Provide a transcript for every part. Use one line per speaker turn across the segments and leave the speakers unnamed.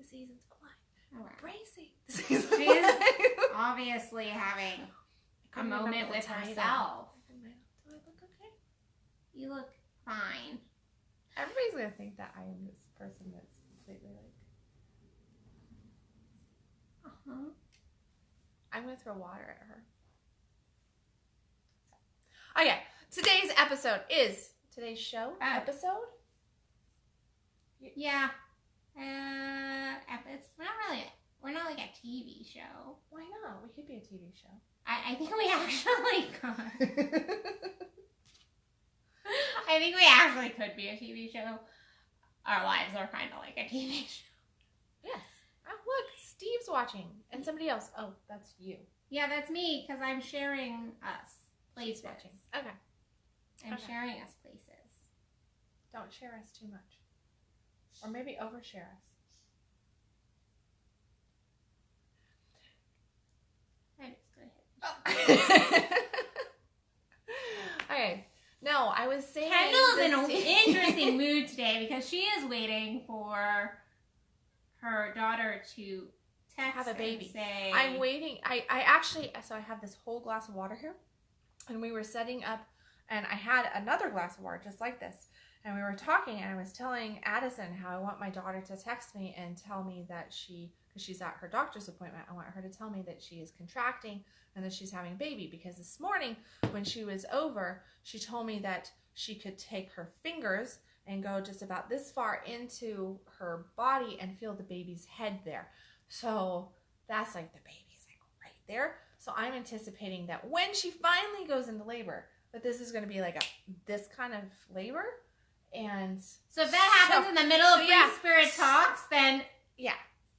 seasons of life.
Oh,
Embracing the seasons of
She's
life.
obviously having a moment with herself.
Do I look okay?
You look fine.
Everybody's going to think that I am this person that's completely like...
Uh-huh.
I'm going to throw water at her. Okay, today's episode is... Today's show? Episode?
Yeah. It's not really... We're not like a TV show.
Why not? We could be a TV show.
I think we actually could. I think we actually could be a TV show. Our lives are kind of like a TV show.
Yes. Oh, look, Steve's watching. And somebody else. Oh, that's you.
Yeah, that's me, because I'm sharing us places.
She's watching. Okay.
I'm sharing us places.
Don't share us too much. Or maybe overshare us.
I'm just going to hit.
Okay. No, I was saying...
Kendall's in an interesting mood today because she is waiting for her daughter to text
have a baby.
And say...
I'm waiting. I actually... So I have this whole glass of water here. And we were setting up... And I had another glass of water just like this. And we were talking, and I was telling Addison how I want my daughter to text me and tell me that because she's at her doctor's appointment, I want her to tell me that she is contracting and that she's having a baby. Because this morning, when she was over, she told me that she could take her fingers and go just about this far into her body and feel the baby's head there. So that's like the baby's like right there. So I'm anticipating that when she finally goes into labor, that this is going to be like this kind of labor. And
so if that happens in the middle of Free Spirit Talks, then...
Yeah.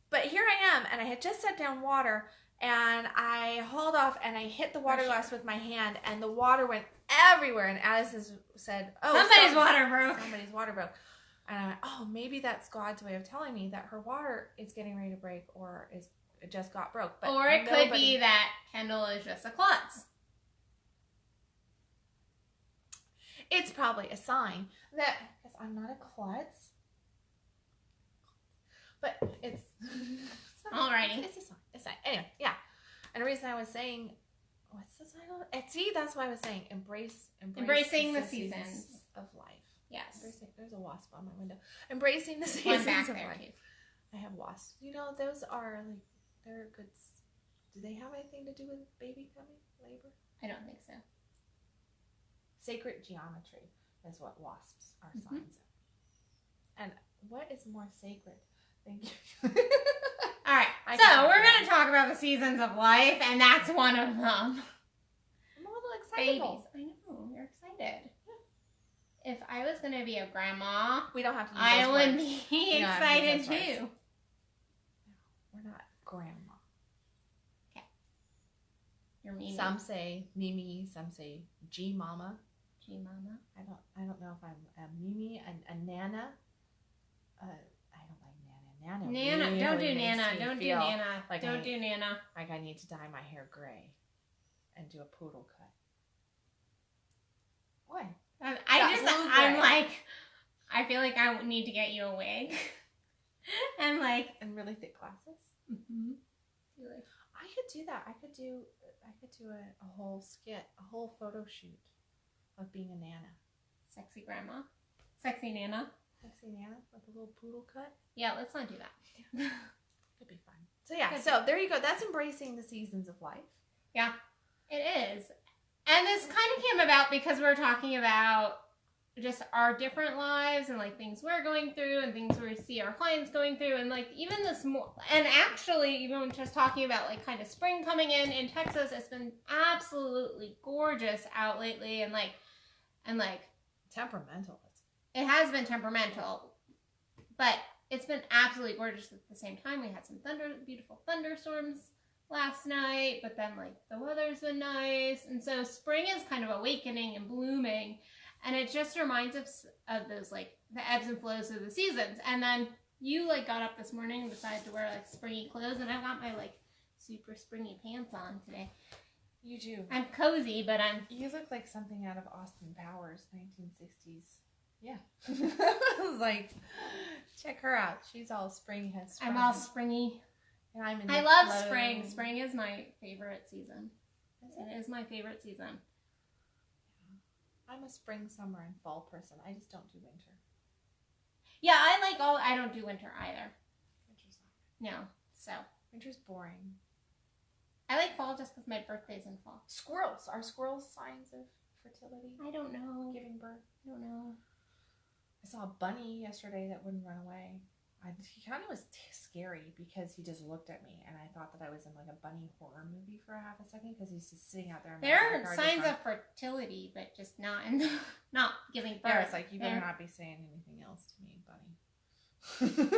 But here I am, and I had just set down water, and I hauled off, and I hit the water glass with my hand, and the water went everywhere. And Addison said, oh,
somebody's water broke.
Somebody's water broke. And I went, oh, maybe that's God's way of telling me that her water is getting ready to break, or it just got broke. But
or it could be that Kendall is just a klutz.
It's probably a sign that, because I'm not a klutz, but it's
alrighty.
It's a sign. It's a sign. Anyway, yeah. And the reason I was saying, what's the title? See, that's why I was saying embracing the seasons of life.
Yes.
There's a wasp on my window. Embracing the seasons of life. Too. I have wasps. You know, those are like, they're good. Do they have anything to do with baby coming, labor?
I don't think so.
Sacred geometry is what wasps are signs of. And what is more sacred? Thank you.
All right. So we're going to talk about the seasons of life, and that's one of them.
I'm a little excited.
Babies. I know. You're excited. Yeah. If I was going to be a grandma,
we don't have to use
I
those
would
words.
be excited too.
No, we're not grandma.
Okay. You're Mimi.
Some say Mimi, some say G-mama.
G-mama.
I don't know if I'm a Mimi, a Nana. I don't like Nana.
Nana.
Really
Don't do Nana.
Don't
do Nana.
Like
don't do Nana.
Like I need to dye my hair gray and do a poodle cut. What?
I'm like, I feel like I need to get you a wig. And like.
And really thick glasses?
Mm-hmm.
I could do that. I could do a whole skit, a whole photo shoot of being a Nana.
Sexy grandma. Sexy Nana.
Sexy Nana with a little poodle cut.
Yeah, let's not do that.
Could be fun. So yeah, so there you go. That's embracing the seasons of life.
Yeah, it is. And this kind of came about because we're talking about just our different lives and like things we're going through and things we see our clients going through, and like even this and actually even just talking about like kind of spring coming in Texas. It's been absolutely gorgeous out lately, and like
temperamental.
It has been temperamental, but it's been absolutely gorgeous at the same time. We had some beautiful thunderstorms last night, but then like the weather's been nice, and so spring is kind of awakening and blooming, and it just reminds us of those like the ebbs and flows of the seasons. And then you like got up this morning and decided to wear like springy clothes, and I've got my like super springy pants on today.
You do.
I'm cozy, but
You look like something out of Austin Powers, 1960s Yeah. I was like, check her out. She's all spring has sprung.
I'm all springy.
And I'm in
I
the
love
flow.
spring. Spring is my favorite season. It is my favorite season.
I'm a spring, summer, and fall person. I just don't do winter.
Yeah, I don't do winter either.
Winter's not.
No. So.
Winter's boring.
I like fall just because my birthday's in fall.
Squirrels. Are squirrels signs of fertility?
I don't know.
Giving birth?
I don't know.
I saw a bunny yesterday that wouldn't run away. He kind of was scary because he just looked at me, and I thought that I was in like a bunny horror movie for a half a second because he's just sitting out there.
There are signs of fertility, but just not giving birth.
Yeah, it's like you better not be saying anything else to me, bunny.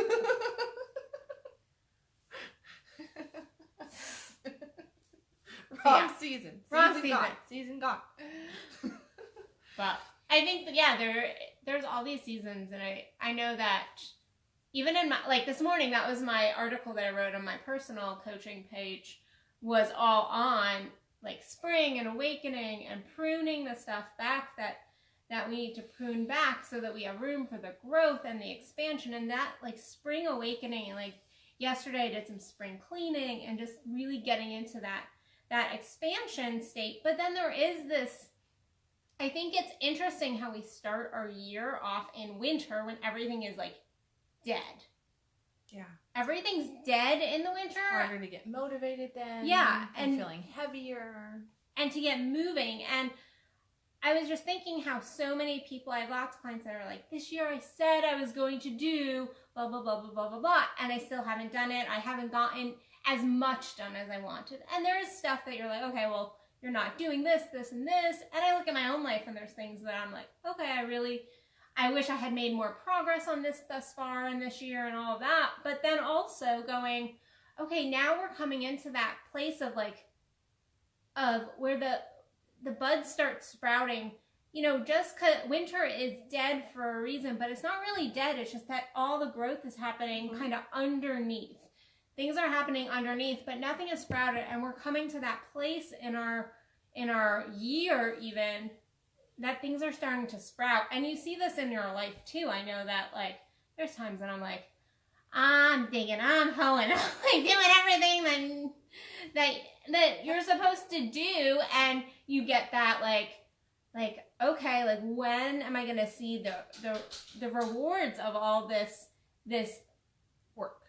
Wrong season. Season gone.
But I think there's all these seasons, and I know that even in my, like this morning, that was my article that I wrote on my personal coaching page, was all on like spring and awakening and pruning the stuff back that we need to prune back so that we have room for the growth and the expansion. And that like spring awakening, like yesterday I did some spring cleaning and just really getting into that expansion state. But then there is this, I think it's interesting how we start our year off in winter when everything is like dead.
Yeah.
Everything's dead in the winter.
Harder to get motivated then.
Yeah.
And feeling heavier.
And to get moving. And I was just thinking how so many people, I have lots of clients that are like, this year I said I was going to do blah, blah, blah, blah, blah, blah, blah. And I still haven't done it. I haven't gotten as much done as I wanted. And there is stuff that you're like, okay, well, you're not doing this, this, and this. And I look at my own life and there's things that I'm like, okay, I wish I had made more progress on this thus far in this year and all of that. But then also going, okay, now we're coming into that place of like, of where the buds start sprouting, you know, just 'cause winter is dead for a reason, but it's not really dead. It's just that all the growth is happening kind of underneath. Things are happening underneath, but nothing is sprouted. And we're coming to that place in our year even, that things are starting to sprout. And you see this in your life too. I know that like there's times that I'm like, I'm digging, I'm hoeing, I'm like doing everything that you're supposed to do, and you get that like okay, like when am I gonna see the rewards of all this
Work.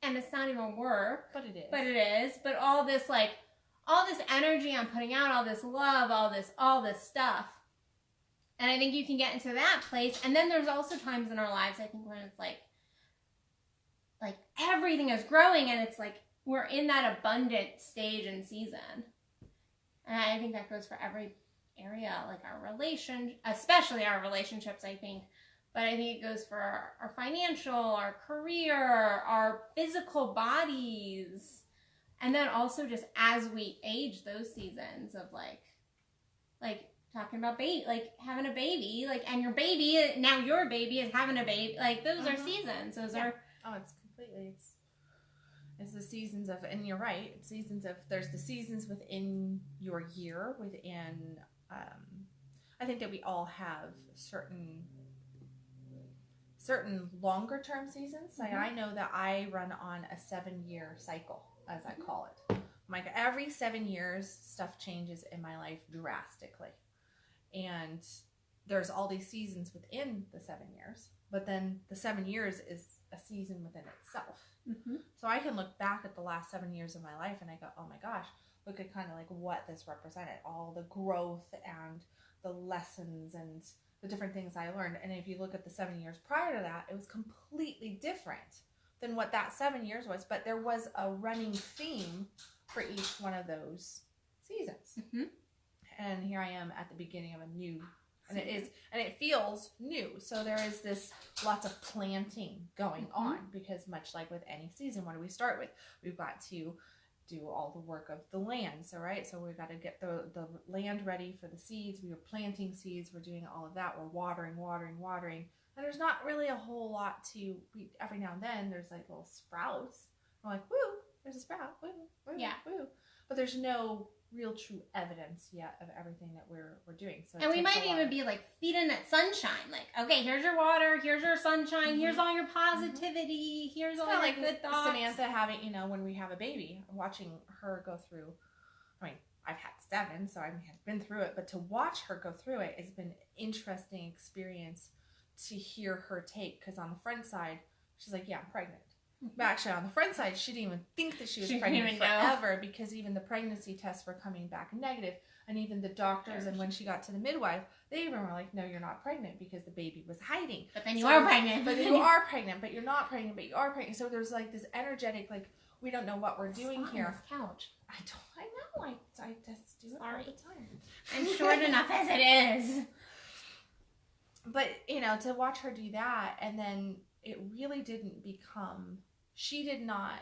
And it's not even work.
But it is.
But all this energy I'm putting out, all this love, all this stuff. And I think you can get into that place. And then there's also times in our lives, I think, when it's like everything is growing and it's like we're in that abundant stage and season. And I think that goes for every area, like especially our relationships, I think. But I think it goes for our financial, our career, our physical bodies. And then also just as we age, those seasons of like talking about having a baby, and your baby is having a baby. Like those are seasons. Those are.
Oh, it's completely. It's the seasons of, and you're right. It's seasons of. There's the seasons within your year. Within, I think that we all have certain longer term seasons. Like I know that I run on a 7-year cycle, as I call it. Like every 7 years, stuff changes in my life drastically. And there's all these seasons within the 7 years, but then the 7 years is a season within itself. Mm-hmm. So I can look back at the last 7 years of my life and I go, oh my gosh, look at kind of like what this represented, all the growth and the lessons and the different things I learned. And if you look at the 7 years prior to that, it was completely different than what that 7 years was. But there was a running theme for each one of those seasons. Mm-hmm. And here I am at the beginning of a new, and it feels new. So there is this lots of planting going on, because much like with any season, what do we start with? We've got to do all the work of the land. So, right. So we've got to get the land ready for the seeds. We are planting seeds. We're doing all of that. We're watering. And there's not really a whole lot every now and then there's like little sprouts. I'm like, woo, there's a sprout. Woo, woo,
yeah.
woo. But there's no real true evidence yet of everything that we're doing. So
and we might even be like feeding it sunshine. Like, okay, here's your water, here's your sunshine, here's all your positivity, here's all your good thoughts.
Samantha having, you know, when we have a baby, watching her go through, I mean, I've had 7, so I've been through it, but to watch her go through it has been an interesting experience to hear her take, because on the front side, she's like, yeah, I'm pregnant. But actually, on the front side, she didn't even think that she was pregnant forever, because even the pregnancy tests were coming back negative, and even the doctors, and when she got to the midwife, they even were like, no, you're not pregnant, because the baby was hiding.
But then you are pregnant.
But you are pregnant, but you're not pregnant, but you are pregnant. So there's like this energetic, like, we don't know what we're doing here.
Couch.
I know. I just do it all the time.
I'm short enough as it is.
But, you know, to watch her do that, and then it really didn't become, she did not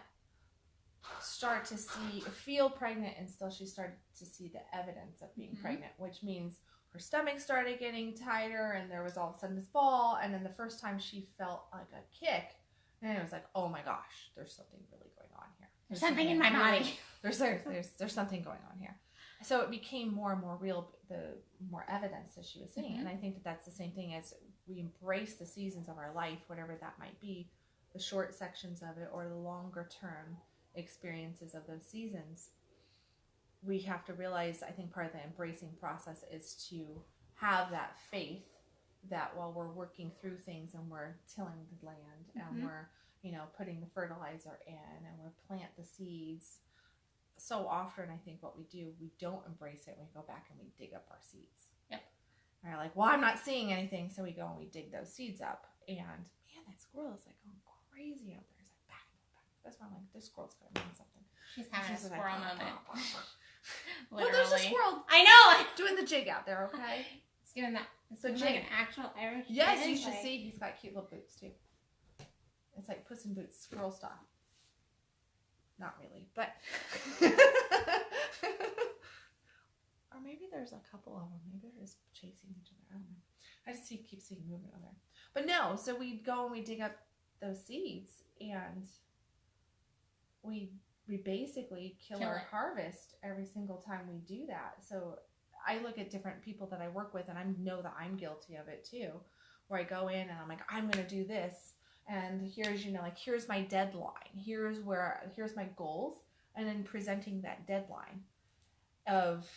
start to feel pregnant until she started to see the evidence of being pregnant, which means her stomach started getting tighter, and there was all of a sudden this ball, and then the first time she felt like a kick, and it was like, oh my gosh, there's something really going on here.
There's something in my body.
There's something going on here. So it became more and more real, the more evidence that she was seeing. And I think that that's the same thing as we embrace the seasons of our life, whatever that might be, the short sections of it or the longer term experiences of those seasons. We have to realize, I think part of the embracing process is to have that faith that while we're working through things and we're tilling the land and we're, you know, putting the fertilizer in and we're plant the seeds, so often I think what we do, we don't embrace it. We go back and we dig up our seeds. Yep. And we're like, well, I'm not seeing anything. So we go and we dig those seeds up. And man, that squirrel is like going crazy out there. It's like back. That's why I'm like, this squirrel's going to mean something.
She's having a squirrel moment.
Well, there's a squirrel.
I know.
Doing the jig out there, okay?
He's doing that.
So
jig. Like an actual Irish.
Yes, you should see. He's got cute little boots too. It's like Puss in Boots, squirrel style. Not really, but or maybe there's a couple of them. Maybe they're just chasing each other. I don't know. I just keep seeing movement on there. But no, so we go and we dig up those seeds, and we basically kill our harvest every single time we do that. So I look at different people that I work with, and I know that I'm guilty of it too, where I go in and I'm like, I'm going to do this. And here's, you know, like, here's my deadline. Here's my goals. And then presenting that deadline of,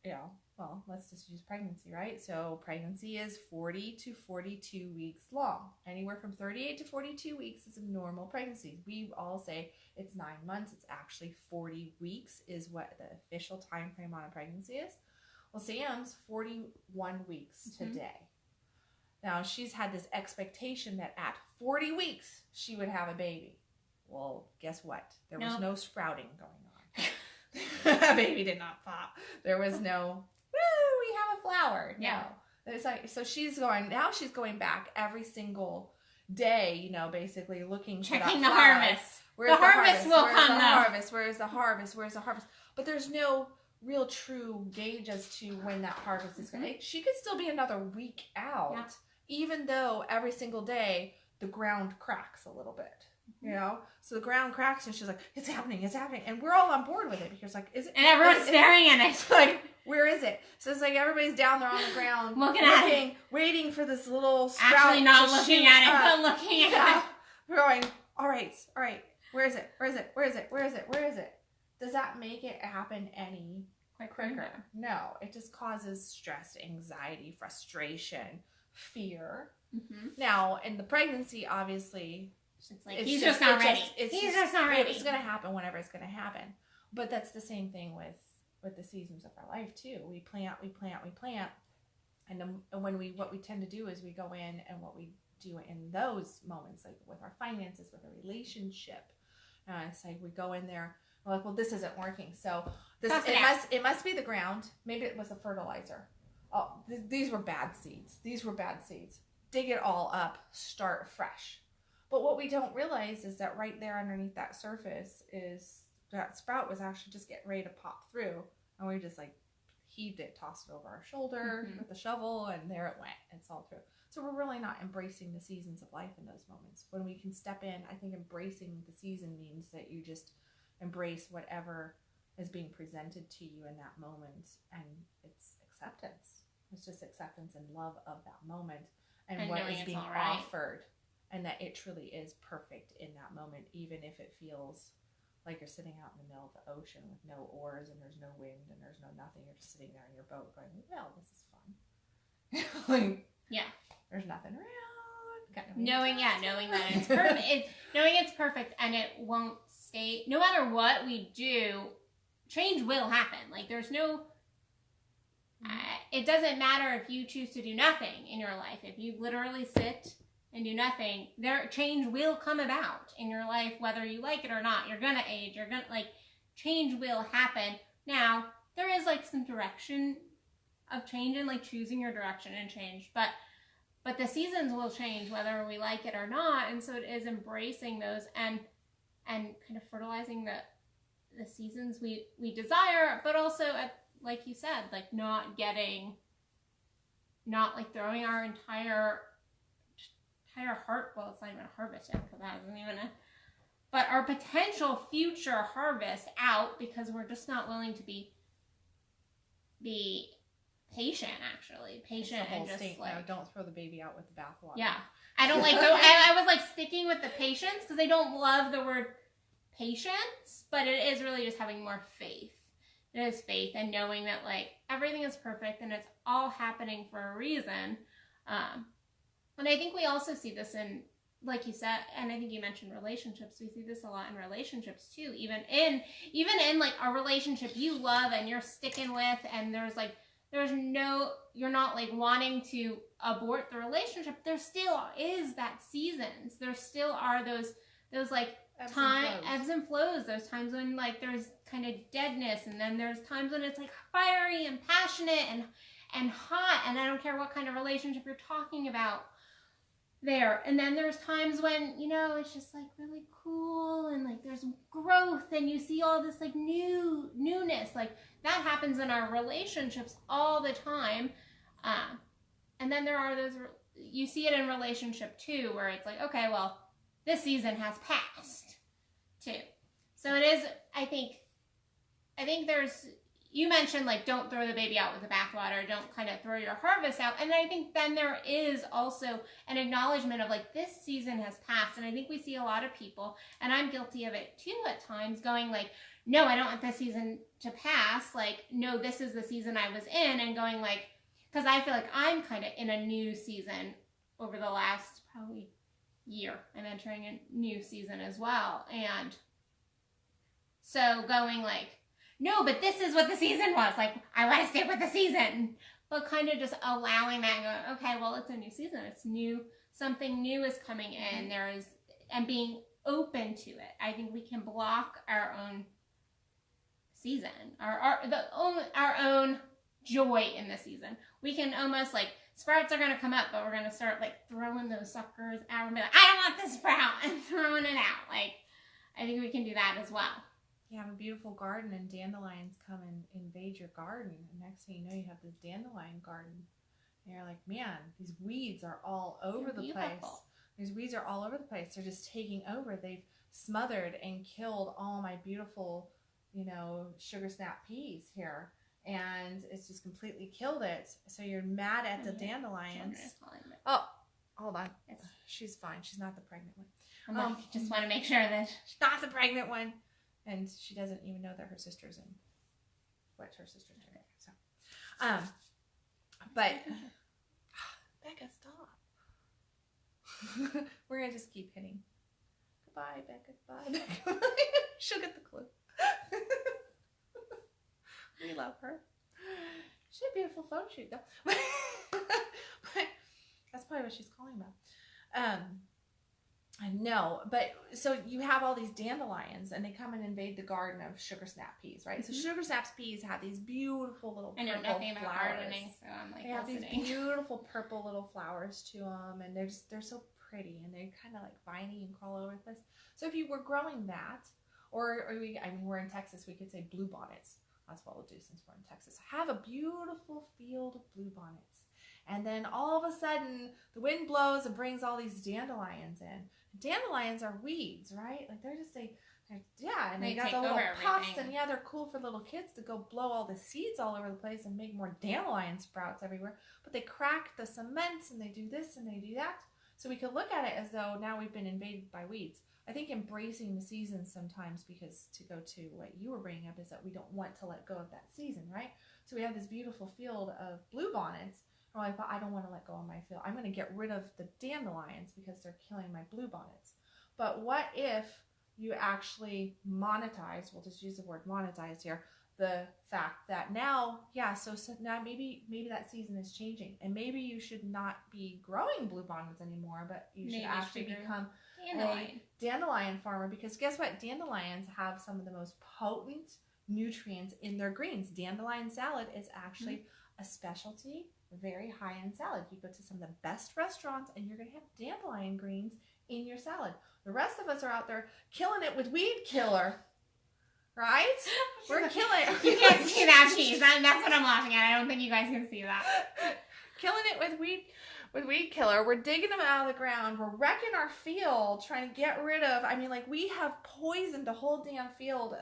you know, well, let's just use pregnancy, right? So pregnancy is 40 to 42 weeks long. Anywhere from 38 to 42 weeks is a normal pregnancy. We all say it's 9 months. It's actually 40 weeks is what the official time frame on a pregnancy is. Well, Sam's 41 weeks today. Now, she's had this expectation that at 40 weeks, she would have a baby. Well, guess what? There was no sprouting going on. A baby did not pop. There was no, woo, we have a flower. No. It's like, so she's going back every single day, you know, basically looking for that
checking
flower.
The harvest.
Where's
the harvest will come now.
Where's the harvest? Where's the harvest? But there's no real true gauge as to when that harvest is going to. She could still be another week out. Yeah. Even though every single day the ground cracks a little bit, you know? So the ground cracks and she's like, it's happening. And we're all on board with it because, like, is it?
And everyone's staring at it.
Like, where is it? So it's like everybody's down there on the ground looking, waiting for this little sprout.
Actually not looking at it, but looking at it.
We're going, all right. Where is it? Does that make it happen any quicker? No. It just causes stress, anxiety, frustration, fear. Now, in the pregnancy, obviously,
it's like he's just not ready.
He's just not ready. It's going to happen whenever it's going to happen. But that's the same thing with the seasons of our life too. We plant, and when what we tend to do is we go in, and what we do in those moments, like with our finances, with a relationship, it's like we go in there. We're like, well, this isn't working. So it must be the ground. Maybe it was the fertilizer. Oh, these were bad seeds. Dig it all up. Start fresh. But what we don't realize is that right there underneath that surface is that sprout was actually just getting ready to pop through. And we just like heaved it, tossed it over our shoulder with the shovel, and there it went. It's all through. So we're really not embracing the seasons of life in those moments. When we can step in, I think embracing the season means that you just embrace whatever is being presented to you in that moment, and it's acceptance. It's just acceptance and love of that moment and what is being offered, and that it truly is perfect in that moment, even if it feels like you're sitting out in the middle of the ocean with no oars and there's no wind and there's no nothing. You're just sitting there in your boat going, well, this is fun. Like, yeah, there's nothing around.
Knowing that it's perfect, knowing it's perfect and it won't stay. No matter what we do, change will happen. Like there's no. It doesn't matter if you choose to do nothing in your life. If you literally sit and do nothing, change will come about in your life, whether you like it or not. You're gonna age. You're gonna change will happen. Now there is some direction of change and choosing your direction and change, but the seasons will change whether we like it or not. And so it is embracing those and kind of fertilizing the seasons we desire, but also like you said, not throwing our entire heart, well, it's not even a harvest yet, because that isn't even but our potential future harvest out because we're just not willing to be patient, and just
don't throw the baby out with the bathwater.
Yeah. I don't I was sticking with the patience because I don't love the word patience, but it is really just having more faith. It is faith and knowing that everything is perfect and it's all happening for a reason. And I think we also see this in, like you said, and I think you mentioned relationships. We see this a lot in relationships too. Even in a relationship you love and you're sticking with, and you're not wanting to abort the relationship. There still is that seasons. There still are those ebbs and flows. Those times when there's kind of deadness, and then there's times when it's fiery and passionate and hot, and I don't care what kind of relationship you're talking about there. And then there's times when it's just really cool, and there's growth, and you see all this newness. That happens in our relationships all the time. And then there are those, you see it in relationship too, where it's okay, well, this season has passed too. So it is, I think there's, you mentioned don't throw the baby out with the bathwater, don't kind of throw your harvest out. And I think then there is also an acknowledgement of this season has passed. And I think we see a lot of people, and I'm guilty of it too at times, going no, I don't want this season to pass. No, this is the season I was in, and going because I feel I'm kind of in a new season over the last probably year. I'm entering a new season as well. And so going no, but this is what the season was. I want to stick with the season. But kind of just allowing that and going, okay, well, it's a new season. It's new. Something new is coming in. And being open to it. I think we can block our own season, our own joy in the season. We can almost sprouts are going to come up, but we're going to start throwing those suckers out and be I don't want this sprout, and throwing it out. I think we can do that as well.
You have a beautiful garden and dandelions come and invade your garden, and next thing you know, you have this dandelion garden, and you're man, these weeds are all over the place. These weeds are all over the place. They're just taking over. They've smothered and killed all my beautiful, sugar snap peas here, and it's just completely killed it. So you're mad at the dandelions. Oh, hold on. She's fine. She's not the pregnant one.
Just want to make sure that
she's not the pregnant one. And she doesn't even know that her sister's in what her sister's doing. So, but Becca, stop. We're gonna just keep hitting. Goodbye, Becca. Goodbye, Becca. She'll get the clue. We love her. She had a beautiful photo shoot, though. But that's probably what she's calling about. I know, but so you have all these dandelions, and they come and invade the garden of sugar snap peas, right? Mm-hmm. So sugar snap peas have these beautiful little purple flowers. I know nothing about gardening, so I'm they have these beautiful purple little flowers to them, and they're so pretty, and they're kind of viney and crawl over the place. So if you were growing that, or we're in Texas, we could say bluebonnets. That's what we'll do since we're in Texas. Have a beautiful field of bluebonnets. And then all of a sudden, the wind blows and brings all these dandelions in. Dandelions are weeds, right? They're Yeah, and they got the little puffs, and yeah, they're cool for little kids to go blow all the seeds all over the place and make more dandelion sprouts everywhere. But they crack the cement, and they do this and they do that. So we could look at it as though now we've been invaded by weeds. I think embracing the seasons sometimes, because to go to what you were bringing up, is that we don't want to let go of that season, right? So we have this beautiful field of bluebonnets. And we're like, well, I don't want to let go of my field. I'm going to get rid of the dandelions because they're killing my bluebonnets. But what if you actually monetize, we'll just use the word monetize here, the fact that now, yeah, so now maybe that season is changing, and maybe you should not be growing bluebonnets anymore, but you should actually become a dandelion farmer, because guess what? Dandelions have some of the most potent nutrients in their greens. Dandelion salad is actually a specialty, very high-end salad. You go to some of the best restaurants and you're going to have dandelion greens in your salad. The rest of us are out there killing it with weed killer, right? We're killing it.
You can't see that cheese. That's what I'm laughing at. I don't think you guys can see that.
Killing it with weed killer. We're digging them out of the ground. We're wrecking our field, trying to get rid of, I mean, like, we have poisoned a whole damn field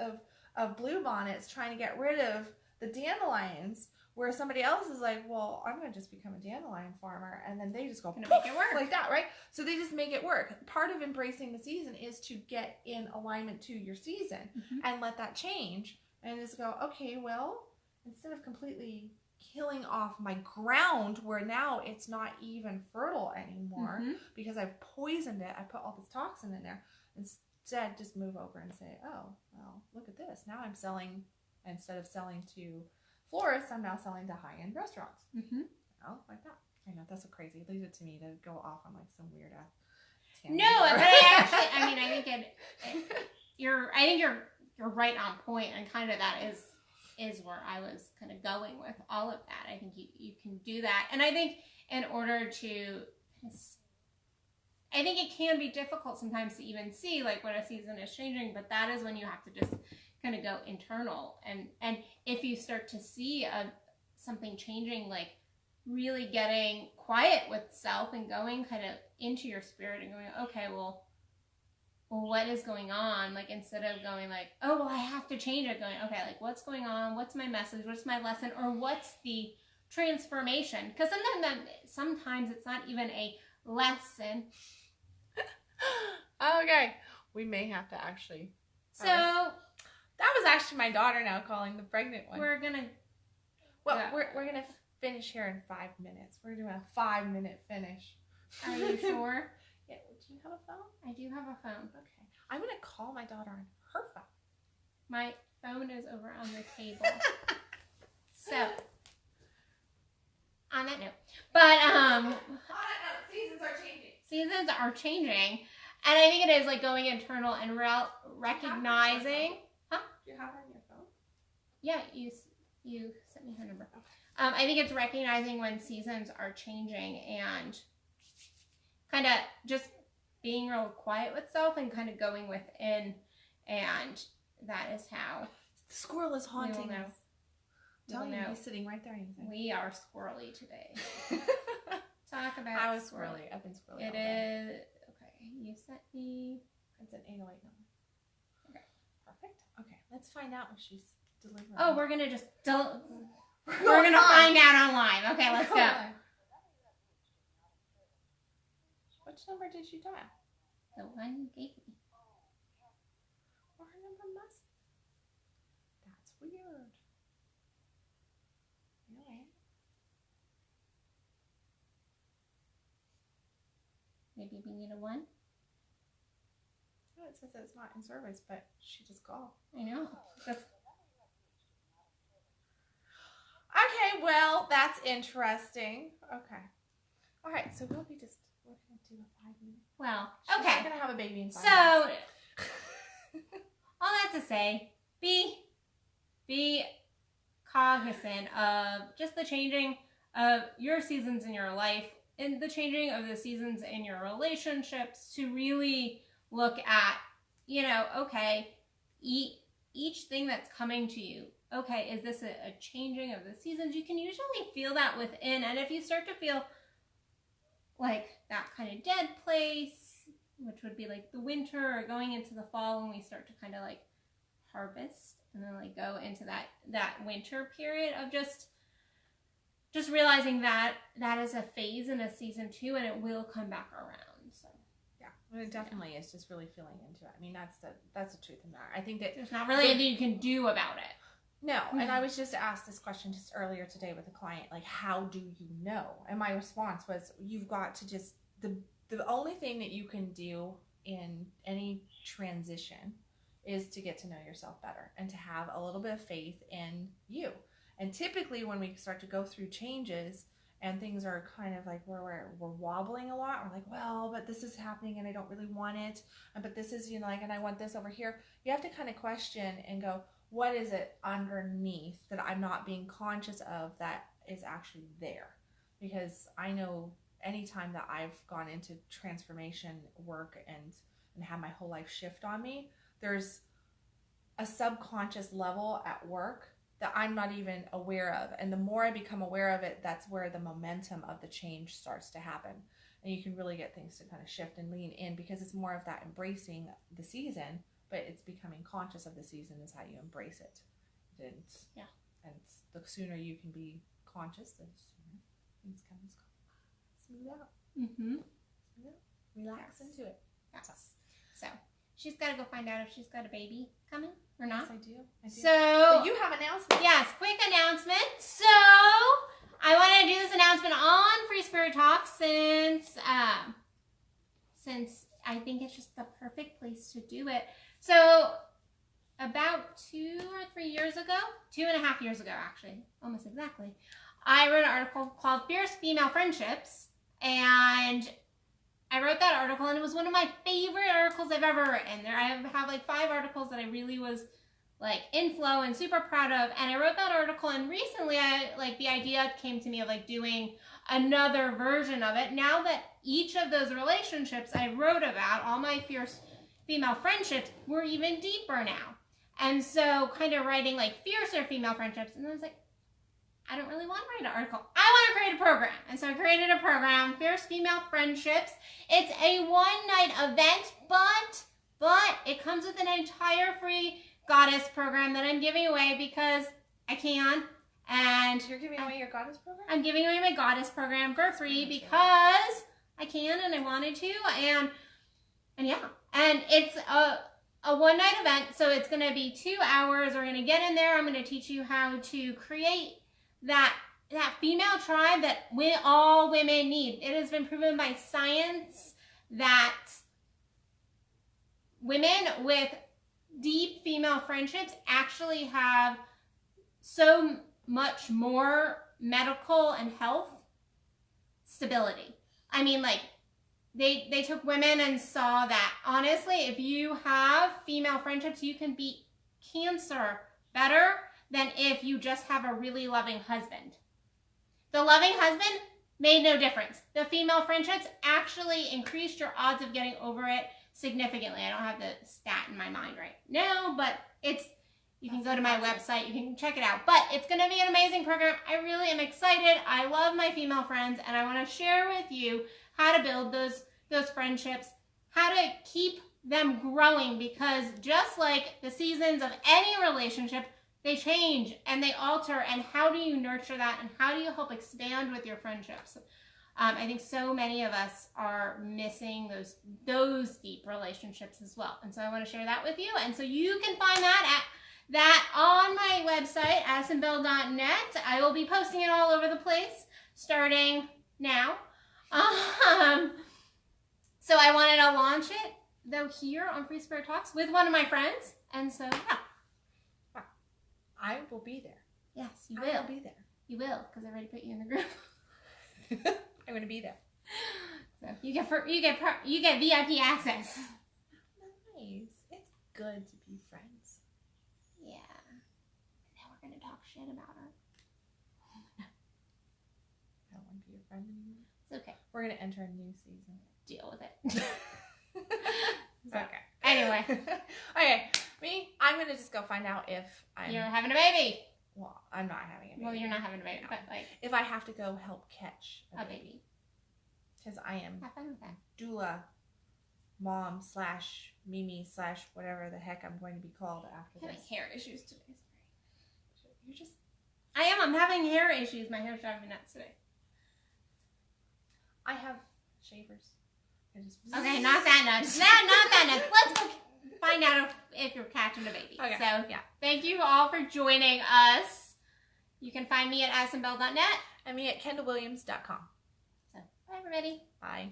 of bluebonnets trying to get rid of the dandelions, where somebody else is like, well, I'm going to just become a dandelion farmer. And then they just go,
make it work
like that, right? So they just make it work. Part of embracing the season is to get in alignment to your season and let that change. And just go, okay, well, instead of completely killing off my ground where now it's not even fertile anymore because I've poisoned it, I put all this toxin in there. Instead, just move over and say, oh, well, look at this. Now I'm selling, instead of selling to florists, I'm now selling to high-end restaurants. Oh, like that. I know, that's so crazy. Leave it to me to go off on like some weird ass tangent.
No, but I think you're right on point, and kind of that is where I was kind of going with all of that. I think you can do that, and I think in order to, I think it can be difficult sometimes to even see like when a season is changing, but that is when you have to just kind of go internal, and if you start to see something changing, like really getting quiet with self and going kind of into your spirit and going, okay, well what is going on? Like, instead of going like, oh, well, I have to change it, going, okay, like, what's going on? What's my message? What's my lesson? Or what's the transformation? Because sometimes it's not even a lesson.
Okay, we may have to actually.
So
that was actually my daughter now calling the pregnant one.
We're gonna
finish here in 5 minutes. We're doing a 5-minute finish.
Are you sure?
Yeah. Do you have a phone?
I do have a phone.
Okay. I'm gonna call my daughter on her phone.
My phone is over on the table. So, on that note, but
seasons are changing.
Seasons are changing, and I think it is like going internal and recognizing. Huh?
Do you have her on your phone?
Yeah, you sent me her number. Okay. I think it's recognizing when seasons are changing and kind of just being real quiet with self and kind of going within, and that is how.
The squirrel is haunting us.
Tell me,
he's sitting right there.
We are squirrely today. Talk about.
I was squirrely. I've been squirrely.
It is okay. You sent me.
It's an 808 number. Okay. Perfect. Okay. Let's find out what she's delivering.
Oh, we're gonna just we're gonna find out online. Okay, let's go.
Which number did she dial?
The one you gave me.
Well, her number must. That's weird. Really?
Maybe we need a 1.
Oh, it says it's not in service, but she just called.
I know.
Okay, well, that's interesting. Okay. All right, so we're going to do a 5-minute.
Well,
She's
okay.
She's going to have a baby in 5
minutes.
So,
all that to say, be cognizant of just the changing of your seasons in your life and the changing of the seasons in your relationships, to really look at, okay, each thing that's coming to you. Okay, is this a changing of the seasons? You can usually feel that within. And if you start to feel like that kind of dead place, which would be like the winter or going into the fall when we start to kind of like harvest, and then like go into that winter period of just realizing that is a phase in a season too, and it will come back around. So
yeah, well, it definitely is just really feeling into it. I mean, that's the truth of the matter. I think that
there's not really anything you can do about it.
No, and I was just asked this question just earlier today with a client, like, how do you know? And my response was, you've got to just, the only thing that you can do in any transition is to get to know yourself better and to have a little bit of faith in you. And typically when we start to go through changes and things are kind of like where we're wobbling a lot, we're like, well, but this is happening and I don't really want it, but this is, you know, like, and I want this over here. You have to kind of question and go, what is it underneath that I'm not being conscious of that is actually there? Because I know anytime that I've gone into transformation work and had my whole life shift on me, there's a subconscious level at work that I'm not even aware of. And the more I become aware of it, that's where the momentum of the change starts to happen. And you can really get things to kind of shift and lean in, because it's more of that embracing the season, but it's becoming conscious of the season is how you embrace it. And the sooner you can be conscious, the sooner things kind of smooth out.
Mm-hmm.
Relax into it.
Yes. So she's got to go find out if she's got a baby coming or not.
Yes, I do.
So
but you have announcements.
Yes, quick announcement. So I want to do this announcement on Free Spirit Talk since I think it's just the perfect place to do it. So about 2 or 3 years ago, 2.5 years ago actually, almost exactly, I wrote an article called Fierce Female Friendships, and I wrote that article, and it was one of my favorite articles I've ever written. I have like 5 articles that I really was like in flow and super proud of, and I wrote that article, and recently the idea came to me of like doing another version of it. Now that each of those relationships I wrote about, all my fierce female friendships, were even deeper now. And so kind of writing like fiercer female friendships, and I was like, I don't really want to write an article. I want to create a program. And so I created a program, Fierce Female Friendships. It's a one-night event, but it comes with an entire free goddess program that I'm giving away because I can. And
you're giving away your goddess program?
I'm giving away my goddess program for free because I can and I wanted to. And yeah. And it's a one-night event, so it's going to be 2 hours. We're going to get in there. I'm going to teach you how to create that female tribe that all women need. It has been proven by science that women with deep female friendships actually have so much more medical and health stability. I mean, like, they took women and saw that, honestly, if you have female friendships, you can beat cancer better than if you just have a really loving husband. The loving husband made no difference. The female friendships actually increased your odds of getting over it significantly. I don't have the stat in my mind right now, but you can go to my website, you can check it out. But it's going to be an amazing program. I really am excited. I love my female friends, and I want to share with you how to build those friendships, how to keep them growing, because just like the seasons of any relationship, they change and they alter, and how do you nurture that, and how do you help expand with your friendships? I think so many of us are missing those deep relationships as well, and so I want to share that with you. And so you can find that on my website, addisonbell.net. I will be posting it all over the place starting now. So I wanted to launch it though here on Free Spirit Talks with one of my friends, and so yeah.
I will be there.
Yes, you will.
I will be there.
You will, because I already put you in the group.
I'm going to be there.
So you get VIP access.
Nice. It's good to be friends.
Yeah. And now we're going to talk shit about her.
I don't want to be your friend anymore.
It's okay.
We're going to enter a new season.
Deal with it.
It's okay.
Anyway.
Okay. I'm going to just go find out if
You're having a baby.
Well, I'm not having a baby.
Well, you're not having a baby, but like...
If I have to go help catch
a baby.
Because I am
Have fun with that.
doula mom / Mimi / whatever the heck I'm going to be called after
I'm having
this.
hair issues today. Sorry.
You're just...
I am. I'm having hair issues. My hair's driving me nuts today.
I have shavers.
Okay, not that nuts. Not that nuts. Let's go find out if you're catching a baby.
Okay.
So, yeah. Thank you all for joining us. You can find me at addisonbell.net.
And me at kendallwilliams.com.
So, bye, everybody.
Bye.